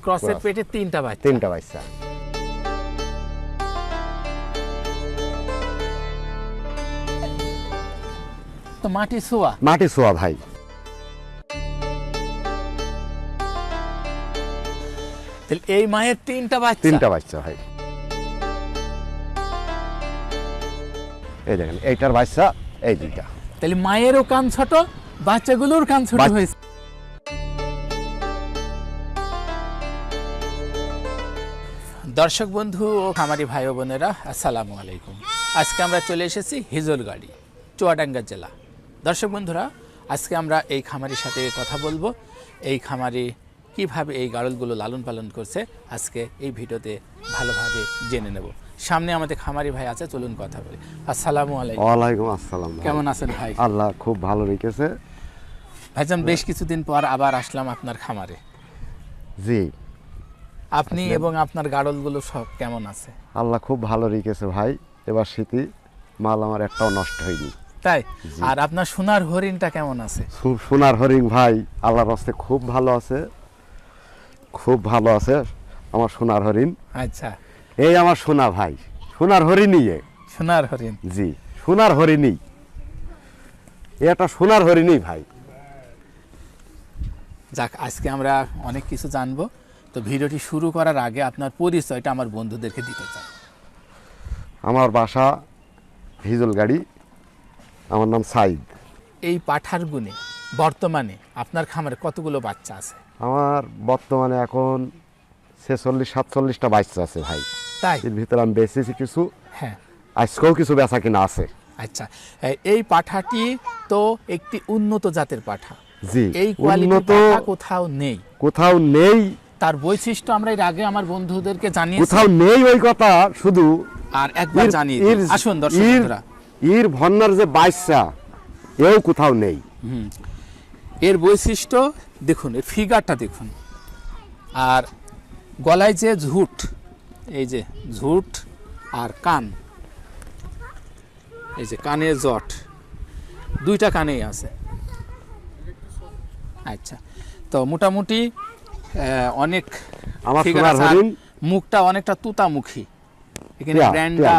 ক্রসের পেটে তিনটা বাচ্চা। তো মাটি ছোঁয়া ভাই। তাহলে এই মায়ের তিনটা বাচ্চা ভাই। এই দেখেন এইটার বাচ্চা এই দুইটা। তাহলে মায়েরও কান ছোট, বাচ্চাগুলোর কান ছোট হয়েছে। দর্শক বন্ধু ও খামারি ভাই ও বোনেরা, আসসালামু আলাইকুম। আজকে আমরা চলে এসেছি হিজলগাড়ি, চুয়াডাঙ্গা জেলা। দর্শক বন্ধুরা, আজকে আমরা এই খামারির সাথে কথা বলবো। এই খামারি কিভাবে এই গাড়লগুলো লালন পালন করছে আজকে এই ভিডিওতে ভালোভাবে জেনে নেব। সামনে আমাদের খামারি ভাই আছে, চলুন কথা বলি। আসসালামু আলাইকুম। ওয়ালাইকুম আসসালাম। কেমন আছেন ভাই? আল্লাহ খুব ভালো রেখেছে ভাইজান। বেশ কিছুদিন পর আবার আসলাম আপনার খামারে। জি। আপনি এবং আপনার গাড়লগুলো সব কেমন আছে? আল্লাহ খুব ভালো রেখেছে ভাই। এবার শীতে মাল আমার একটাও নষ্ট হয়নি। তাই? আর আপনার সোনার হরিণটা কেমন আছে? সোনার হরিণ ভাই আল্লাহর রাস্তায় খুব ভালো আছে, খুব ভালো আছে আমার সোনার হরিণ। আচ্ছা, এই আমার সোনা ভাই, সোনার হরিণই। সোনার হরিণ? জি, সোনার হরিণই। এটা সোনার হরিণই ভাই। যাক, আজকে আমরা অনেক কিছু জানবো। তো ভিডিওটি শুরু করার আগে আপনার পরিচয়টা আমার বন্ধুদেরকে দিতে চাই। আমার বাসা হিজলগাড়ি, আমার নাম সাইদ। এই পাঠার গুণে বর্তমানে আপনার খামারে কতগুলো বাচ্চা আছে? আমার বর্তমানে এখন 46-47টা বাচ্চা আছে ভাই। তাই? এর ভিতরে আমি বেচেছি কিছু, হ্যাঁ, আজকেও কিছু বেচা কিনা আছে। আচ্ছা, এই পাঠাটি তো একটি উন্নত জাতের পাঠা। জি, এই কোয়ালিটির পাঠা কোথাও নেই। তার বৈশিষ্ট্য আমরা এর আগে আমার বন্ধুদেরকে জানিয়েছি। কোথাও নেই ওই কথা, শুধু আর একবার জানিয়ে আসুন দর্শক বন্ধুরা, এর ভন্নার যে বাচ্চা এও কোথাও নেই। এর বৈশিষ্ট্য দেখুন, এর ফিগারটা দেখুন। আর গলায় যে ঝুট, এই যে ঝুট আর কান, এই যে কানের জট, দুইটা কানেই আছে। আচ্ছা, তো মোটামুটি অনেক আমার ফিগার সোনার আছে। হরিণ মুখটা অনেকটা তুতামুখী। এখানে ব্র্যান্ডটা,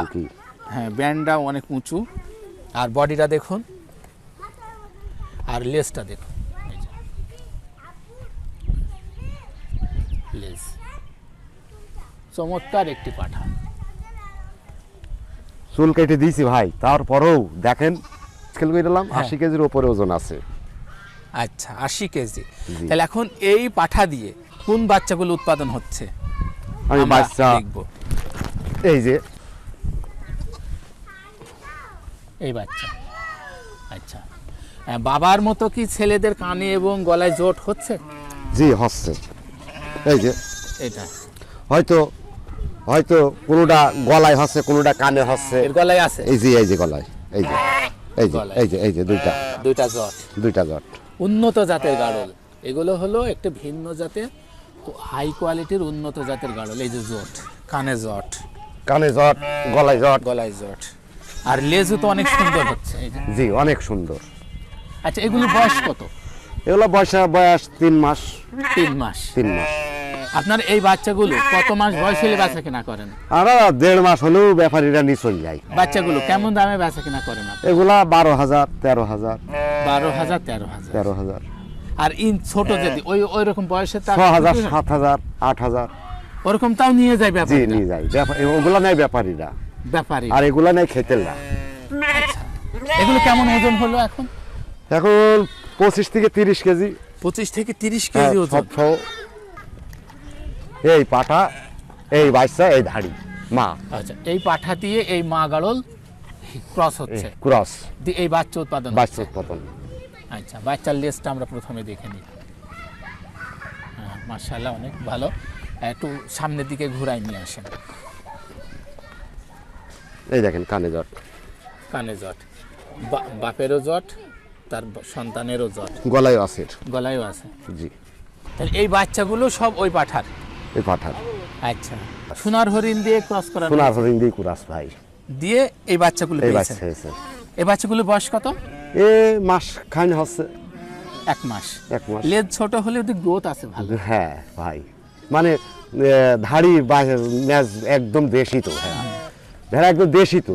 হ্যাঁ, ব্র্যান্ডটা অনেক উঁচু। আর বডিটা দেখুন, আর লেজটা দেখুন, এই যে লেজ। চমৎকার একটি পাঠা। চুল কেটে দিয়েছি ভাই, তারপরেও দেখেন স্কেল করে দিলাম, 80 কেজির উপরে ওজন আছে। আচ্ছা, 80 কেজি। তাহলে এখন এই পাঠা দিয়ে কোন বাচ্চাগুলো উৎপাদন হচ্ছে আমি বাচ্চা দেখব। এই যে এই বাচ্চা। আচ্ছা, বাবার মতো কি ছেলেদের কানে এবং গলায় জোট হচ্ছে? জি হচ্ছে। এই যে এটা হয়তো হয়তো কোনোটা গলায় হচ্ছে, কোনোটা কানে হচ্ছে। এর গলায় আছে? এই যে গলায়, এই যে দুইটা জট। উন্নত জাতের গাড়ল এগুলো হলো একটা ভিন্ন জাতের, হাই কোয়ালিটির উন্নত জাতের গাড়ল। এই যে জট, কানে জট, গলায় জট, আর লেজও তো অনেক সুন্দর হচ্ছে। জি, অনেক সুন্দর। আচ্ছা, এগুলো বয়স কত? এগুলো বয়স 3 মাস। 3 মাস। আপনার এই বাচ্চাগুলো কত মাস বয়স হলে বেচা কিনা করেন? আর 1.5 মাস হলেও ব্যাপারীরা নিয়ে চলে যায়। বাচ্চাগুলো কেমন দামে বেচা কিনা করেন? এগুলা 12,000, 13,000। 12,000, 13,000। আর ছোট যদি ওই রকম বয়সে 6,000, 7,000, 8,000 ওরকম তাও নিয়ে যায় ব্যাপারী? জি, নিয়ে যায়। ওগুলা নেয় ব্যাপারীরা, আর এগুলা নেয় খেতেলরা। আচ্ছা, এগুলো কেমন ওজন হলো এখন? এখন 25 থেকে 30 কেজি। 25 থেকে 30 কেজি ওজন। এই পাঠা, এই বাচ্চা, এই ধাড়ি মা। আচ্ছা, এই পাঠা দিয়ে এই মা গাড়ল ক্রস হচ্ছে, এই বাচ্চা উৎপাদন। আচ্ছা, বাচ্চার লেজটা আমরা প্রথমে দেখে নিই। হ্যাঁ, মাশাআল্লাহ, অনেক ভালো। একটু সামনের দিকে ঘুরাই নিয়ে আসেন। এই দেখেন কানে জট, বাপেরও জট, তার সন্তানেরও জট, গলায়ও আছে। জি। তাহলে এই বাচ্চাগুলো সব ওই পাঠার? এই পাঠার। আচ্ছা, সোনার হরিণ দিয়ে ক্রস করা? সোনার হরিণ দিয়ে ক্রস ভাই দিয়ে এই বাচ্চাগুলো পেয়েছে। এই বাচ্চাগুলো বয়স কত? মাস খানি হচ্ছে। 1 মাস। লেজ ছোট হলে ওদের গ্রোথ আছে ভালো। হ্যাঁ ভাই, মানে ধাড়ি বা ম্যাজ একদম দেশি তো ভেড়া একদম দেশি তো।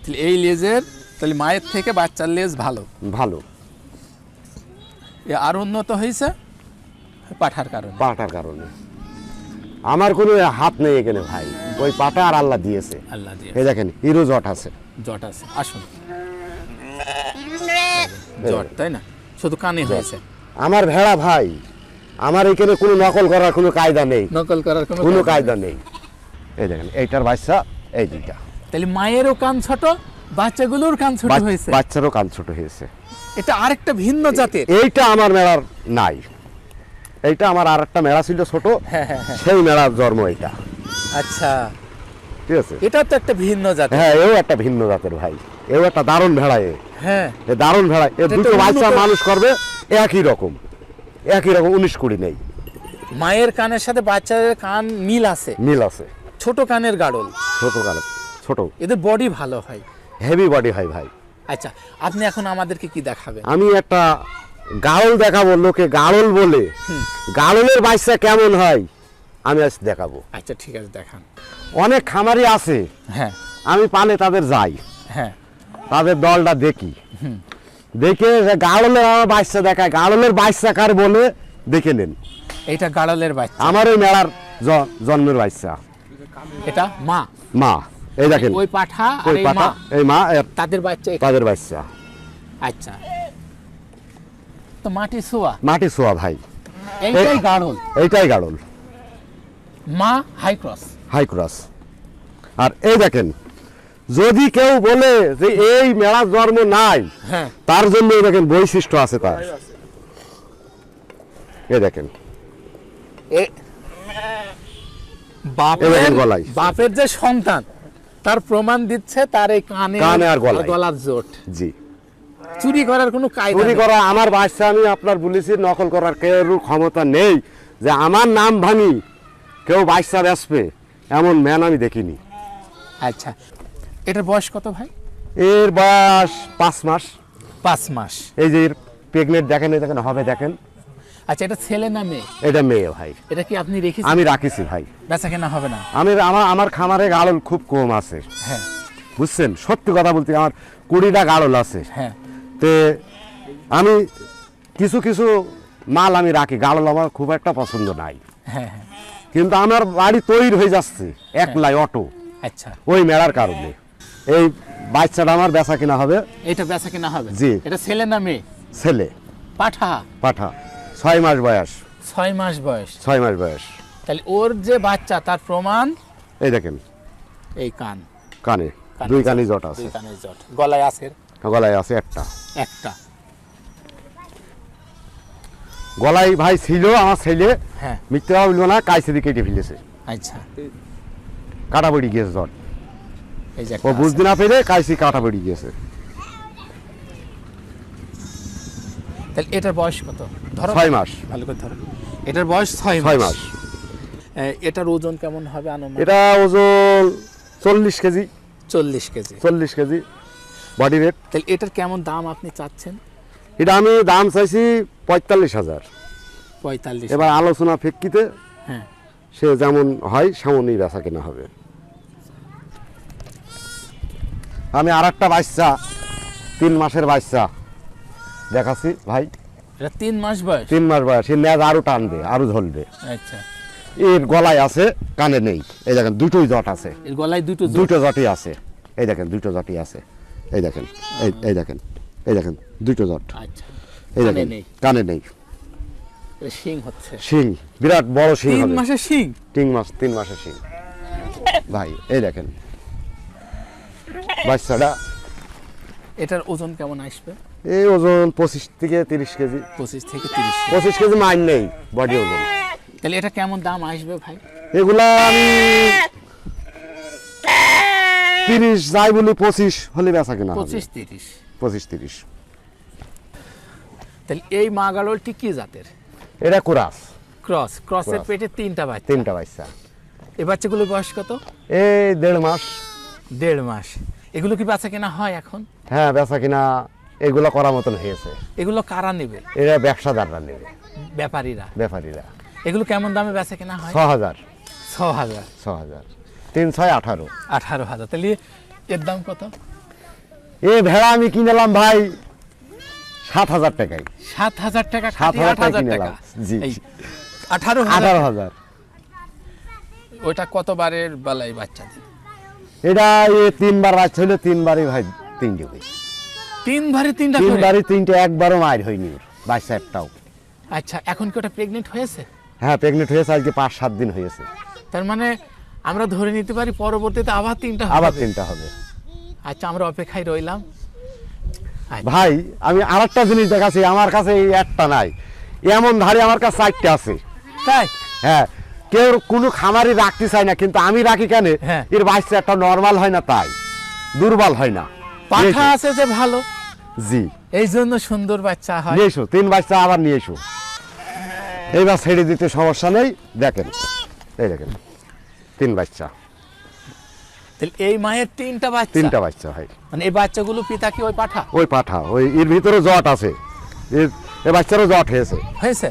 তাহলে এই লেজের তাহলে মায়ের থেকে বাচ্চার লেজ ভালো ভালো এ আর উন্নত হয়েছে পাঠার কারণে। পাটার কারণে আমার কোনো হাত নেই এখানে ভাই, ওই পাটা আর আল্লাহ দিয়েছে। আল্লাহ দিয়ে এই দেখেন হিরো জট আছে, জট আছে, আসুন জট তাই না, শুধু কানে হয়েছে। আমার ভেড়া ভাই, আমার এখানে কোনো নকল করার কোনো কায়দা নেই, নকল করার কোনো কায়দা নেই। এই দেখেন এইটার বাচ্চা, এই দুইটা। তাহলে মায়েরও কান ছোট, বাচ্চাগুলোর কান ছোট হয়েছে, বাচ্চারও কান ছোট হয়েছে। এটা আরেকটা ভিন্ন জাতের। এইটা আমার মেলার নাই, এইটা আমার আর একটা মেলা ছিল ছোট, সেই মেলার জন্ম এইটা। আচ্ছা ঠিক আছে, এটা তো একটা ভিন্ন জাতের। হ্যাঁ এও একটা ভিন্ন জাতের ভাই, এও একটা দারুণ ভেড়া। হ্যাঁ এ দারুণ ভেড়া, এ এটা দুটো তো বাচ্চা উন্নত। মানুষ করবে একই রকম, 19-20 নেই, মায়ের কানের সাথে বাচ্চাদের কান মিল আছে, মিল আছে। ছোট কানের গাড়ল, ছোট কালো, ছোট এদের বডি ভালো হয়। হেভি বডি হয় ভাই। আচ্ছা আপনি এখন আমাদেরকে কি দেখাবেন? আমি একটা গাড়ল দেখাবো, লোকে গাড়ল বলে, গাড়লের বাচ্চা কেমন হয় আমি আজ দেখাবো। আচ্ছা ঠিক আছে দেখান। অনেক খামারি আছে, হ্যাঁ আমি পালে তাদের যাই, হ্যাঁ তাদের দলটা দেখি, দেখে যে গাড়লের আমার বাচ্চা দেখায়, গাড়লের বাচ্চা কার বলে দেখে নেন। এইটা গাড়লের বাচ্চা, আমার এই মেলার জন্মের বাচ্চা, এটা মা। মা এই দেখেন, ওই পাঠা আর ওই এই পাটা, মা, এই মা তাদের বাচ্চা এখানে। তাদের বাচ্চা। আচ্ছা তো মাটি ছোঁয়া, মাটি ছোঁয়া ভাই, এইটাই গাড়ল, এইটাই গাড়ল, মা হাই ক্রস। High cross. আর এই দেখেন, যদি কেউ বলে যে এই মেলার জন্ম নাই, হ্যাঁ তার জন্য এই দেখেন বৈশিষ্ট্য আছে তার। এই দেখেন, এ বাপের দেখেন গলায়। বাপের যে সন্তান তার প্রমাণ দিচ্ছে তার এই কানে আর গলায়। গলার জোট। জি, চুরি করার কোনো কায়দা চুরি নেই। করা আমার বাচ্চা, আমি আপনার বলেছি নকল করার কেউ ক্ষমতা নেই, যে আমার নাম ভাঙি কেউ বাচ্চা বেসবে এমন ম্যান আমি দেখিনি। আচ্ছা এটার বয়স কত ভাই? এর বয়স 5 মাস। 5 মাস। এই যে প্রেগনেন্ট দেখেন, এই দেখেন হবে দেখেন। আচ্ছা এটা ছেলে না মেয়ে? এটা মেয়ে ভাই, এটা কি আপনি রেখেছেন? আমি রাখিছি ভাই। বেচা কেনা হবে না? আমার খামারে গাড়ল খুব কম আছে, হ্যাঁ বুঝছেন, সত্যি কথা বলতে আমার 20টা গাড়ল আছে। হ্যাঁ তে আমি কিছু কিছু মাল আমি রাখি, গাড়ল আমার খুব একটা পছন্দ নাই, হ্যাঁ হ্যাঁ কিন্তু আমার বাড়ি তৈরি হয়ে যাচ্ছে একলাই অটো, আচ্ছা ওই মেলার কারণে। এই বাচ্চাটা আমার বেচা কিনা হবে। এটা বেচা কেনা হবে? জি। এটা ছেলে না মেয়ে? ছেলে, পাঠা। পাঠা, 6 মাস বয়স। 6 মাস বয়স। 6 মাস বয়স। তাহলে ওর যে বাচ্চা তার প্রমাণ এই দেখেন এই কান, কানে, কানে 2 কানে জট আছে, 2 কানে জট, গলায় আছে গলায় আছে একটা। একটা। গলায় ভাই ছিল আমার ছেলে, হ্যাঁ মিথ্যা বলবো না, কাইছে দিয়ে কেটে ফেলেছে, আচ্ছা কাটা পড়ি গিয়েছে জট, এই যে ও একটা আছে। বুঝতে না পেরে কাইছি কাটা পড়ি গিয়েছে। তাহলে এটার বয়স কত? ধরো 6 মাস। ভালো করে ধরো। এটার বয়স 6 6 মাস। মাস। এটার ওজন কেমন হবে আনুমানিক? এটা ওজন 40 KG, 40 KG. 40 KG body weight. তাহলে এটার কেমন দাম আপনি চাচ্ছেন? এটা আমি দাম চাইছি 45,000। 45। এবার আলোচনা ফেক্কিতে হ্যাঁ সে যেমন হয় সেমনই বেচা কেনা হবে। আমি আর একটা বাচ্চা, 3 মাসের বাচ্চা দেখাচ্ছি ভাই। এটা 3 মাস বয়স। 3 মাস বয়স, সে ন্যাজ আরো টানবে, আরো ঝলবে। আচ্ছা এর গলায় আছে, কানে নেই। এই দেখেন দুটোই জট আছে, এর গলায় দুটো জোট। দুটো জটই আছে। এই দেখেন দুটো জটই আছে, এই দেখেন, এই দেখেন, এই দেখেন দুটো জট। আচ্ছা এই কানে দেখেন নেই। কানে নেই। এর শিং হচ্ছে শিং, বিরাট বড় শিং 3 হবে। মাসের শিং। 3 মাসের শিং ভাই। এই দেখেন বাচ্চাটা, এটার ওজন কেমন আসবে? এই ওজন 25 থেকে 30 কেজি। 25 থেকে 30 কেজি। 25 কেজি মাইন নেই বডি ওজন। তাহলে এটা কেমন দাম আসবে ভাই? এগুলা আমি 30 যাই বলি, 25 হলে বেচা কিনা হবে। 25-30। 25-30। তাহলে এই মা গাড়লটি কি জাতের? এটা কোরাস। ক্রস। ক্রসের ক্রস। পেটে 3টা বাচ্চা। 3টা বাচ্চা। এই বাচ্চাগুলোর বয়স কত? এই 1.5 মাস। 1.5 মাস। এগুলো কি বেচা কেনা হয় এখন? হ্যাঁ বেচা কিনা এগুলো করার মতন হয়েছে। এগুলো কারা নেবে? এরা ব্যবসাদাররা নেবে, ব্যাপারীরা। ব্যাপারীরা। এগুলো কেমন দামে বেচা কেনা হয়? 6,000 6,000 6,000 3 6 18 18,000। তাহলে এর দাম কত? এ ভেড়া আমি কিনলাম ভাই 7,000 টাকায়। 7,000 টাকা, 7,000 টাকা 8,000 কিনলাম, টাকা। জি। এই 18,000। 18,000 ওইটা কতবারের বেলায় বাচ্চা দিবে? এটা 3বার বাচ্চা হলো, 3বারই ভাই 3টে করে। 3বারে 3টা করে? 3বারই 3টে, একবারও মার হয়নি ওর বাচ্চা একটাও। আচ্ছা, এখন কি ওটা প্রেগনেন্ট হয়েছে? হ্যাঁ প্রেগনেন্ট হয়েছে, আজকে 5-7 দিন হয়েছে। তার মানে আমরা ধরে নিতে পারি পরবর্তীতে আবার 3টা আবার হবে? 3টা হবে। আচ্ছা, আমরা অপেক্ষায় রইলাম। আচ্ছা। ভাই আমি আরেকটা জিনিস দেখাচ্ছি, আমার কাছে এই একটা নাই, এমন ধারে আমার কাছে 4টে আছে। তাই? হ্যাঁ, কেউ কোনো খামারি রাখতে চায় না, কিন্তু আমি রাখি কেন? হ্যাঁ। এর বাচ্চা একটা নরমাল হয় না, তাই দুর্বল হয় না। পাঠা আছে যে ভালো, জি, এই জন্য সুন্দর বাচ্চা হয়। নিয়ে এসো 3 বাচ্চা আবার নিয়ে এসো। এইবার ছেড়ে দিতে সমস্যা নেই, দেখেন এই দেখেন 3 বাচ্চা। তাহলে এই মায়ের 3টা বাচ্চা? 3টা বাচ্চা ভাই। মানে এই বাচ্চাগুলো পিতা কি ওই পাঠা? ওই পাঠা, ওই এর ভিতরে জট আছে, এই বাচ্চারও জট হয়েছে। হয়েছে?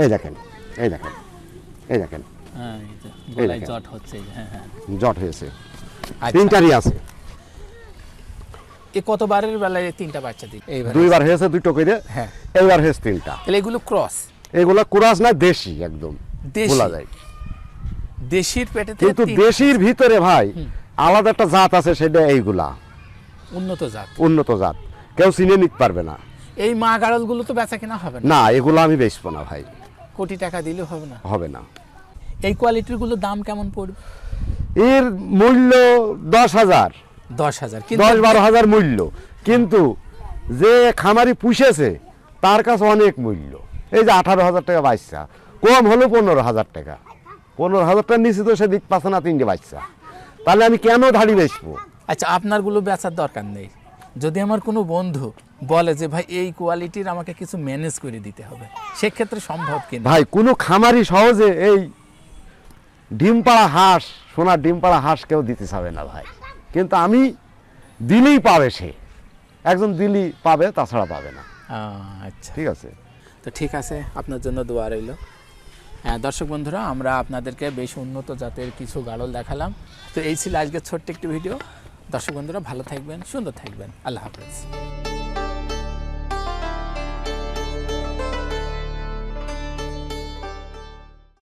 এই দেখেন, এই দেখেন, এই দেখেন হ্যাঁ, এই যে গলায় দেখেন। জট হচ্ছে, এই যে, হ্যাঁ হ্যাঁ। জট হয়েছে, আচ্ছা, 3টারই আছে। এ কতবারের বেলায় 3টা বাচ্চা দিই? এইবার 2বার হয়েছে 2টো করে, হ্যাঁ। এইবার হয়েছে 3টা। তাহলে এগুলো ক্রস? এগুলা কুরাস না, দেশি একদম দেশি? বলা যায়। দেশির পেটে থেকে কিন্তু 3 দেশির ভিতরে ভাই আলাদা একটা জাত আছে, সেটা এইগুলা উন্নত জাত। উন্নত জাত, কেউ চিনে নিতে পারবে না। এই মা গাড়লগুলো তো বেচা কেনা হবে না? না, এগুলো আমি বেচবো না ভাই, কোটি টাকা দিলে হবে না। হবে না। এই কোয়ালিটির গুলো দাম কেমন পড়বে? এর মূল্য 10,000 10,000। 10-12,000 মূল্য, কিন্তু যে খামারি পুষেছে তার কাছে অনেক মূল্য। এই যে 18,000 টাকা বাচ্চা, কম হলো 15,000 টাকা। 15,000 টাকার নিচে তো সে দিক পাচ্ছে না 3টে বাচ্চা, তাহলে আমি কেন ধাড়ি বেচবো? আচ্ছা, আপনার গুলো বেচার দরকার নেই। যদি আমার কোনো বন্ধু বলে যে ভাই এই কোয়ালিটির আমাকে কিছু ম্যানেজ করে দিতে হবে, সেক্ষেত্রে সম্ভব কিনা? ভাই কোনো খামারি সহজে এই ডিম পাড়া হাঁস, সোনার ডিম পাড়া হাঁস কেউ দিতে চাবে না ভাই, কিন্তু আমি দিলেই পাবে, সে একজন দিলেই পাবে, তাছাড়া পাবে না। আচ্ছা, ঠিক আছে। তো ঠিক আছে, আপনার জন্য দোয়া রইল। হ্যাঁ দর্শক বন্ধুরা, আমরা আপনাদেরকে বেশ উন্নত জাতের কিছু গাড়ল দেখালাম। তো এই ছিল আজকের ছোট্ট একটি ভিডিও। দর্শক বন্ধুরা ভালো থাকবেন, সুন্দর থাকবেন, আল্লাহ হাফেজ।